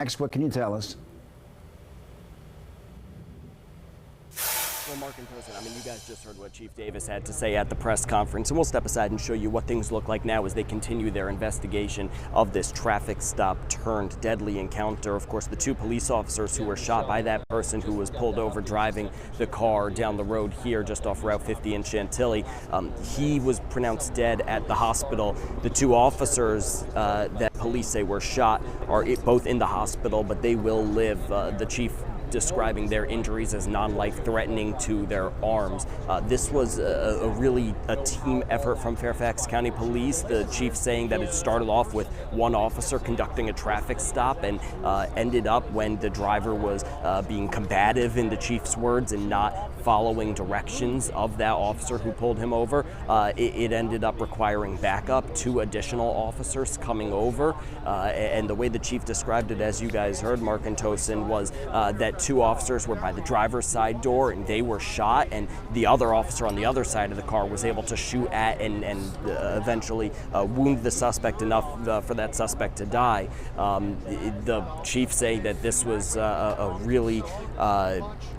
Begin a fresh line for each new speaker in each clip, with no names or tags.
Max, what can you tell us?
Well, Mark and Tosin, I mean, you guys just heard what Chief Davis had to say at the press conference, and we'll step aside and show you what things look like now as they continue their investigation of this traffic stop turned deadly encounter. Of course, the two police officers who were shot by that person who was pulled over driving the car down the road here just off Route 50 in Chantilly, he was pronounced dead at the hospital. The two officers that police say were shot are both in the hospital, but they will live. The chief describing their injuries as non-life-threatening to their arms. This was really a team effort from Fairfax County Police. The chief saying that it started off with one officer conducting a traffic stop and ended up when the driver was being combative, in the chief's words, and not following directions of that officer who pulled him over. It ended up requiring backup, 2 additional officers coming over, and the way the chief described it, as you guys heard, Mark and Tosin, was that 2 officers were by the driver's side door and they were shot, and the other officer on the other side of the car was able to shoot at and eventually wound the suspect enough for that suspect to die. The chief saying that this was a really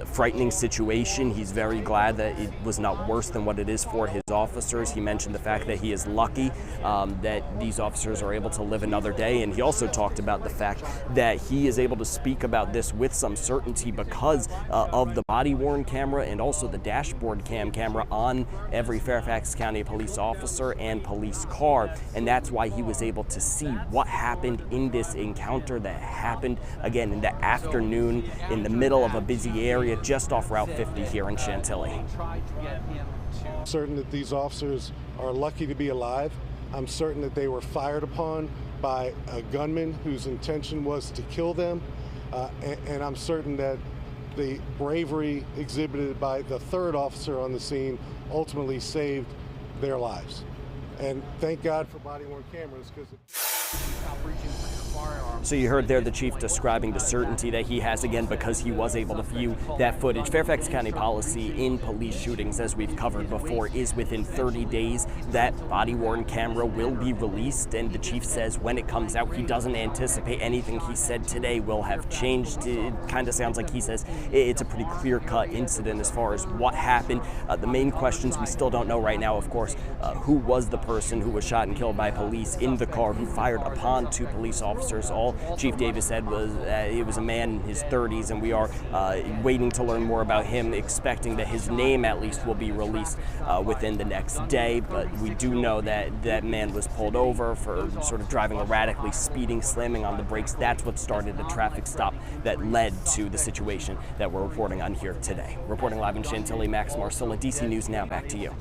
frightening situation. He's very glad that it was not worse than what it is for his officers. He mentioned the fact that he is lucky that these officers are able to live another day, and he also talked about the fact that he is able to speak about this with some certainty because of the body-worn camera and also the dashboard camera on every Fairfax County police officer and police car, and that's why he was able to see what happened in this encounter that happened again in the afternoon in the middle of a busy area just off Route 50 here in Chantilly.
I'm certain that these officers are lucky to be alive. I'm certain that they were fired upon by a gunman whose intention was to kill them. And I'm certain that the bravery exhibited by the 3rd officer on the scene ultimately saved their lives. And thank God for body-worn cameras, because
So you heard there the chief describing the certainty that he has, again, because he was able to view that footage. Fairfax County policy in police shootings, as we've covered before, is within 30 days that body-worn camera will be released, and the chief says when it comes out, he doesn't anticipate anything he said today will have changed. It kind of sounds like he says it's a pretty clear-cut incident as far as what happened. The main questions we still don't know right now, of course, who was the person who was shot and killed by police in the car who fired upon 2 police officers. All Chief Davis said was it was a man in his 30s, and we are waiting to learn more about him, expecting that his name at least will be released within the next day. But we do know that that man was pulled over for sort of driving erratically, speeding, slamming on the brakes. That's what started the traffic stop that led to the situation that we're reporting on here today. Reporting live in Chantilly, Max Marcilla, DC News Now, back to you.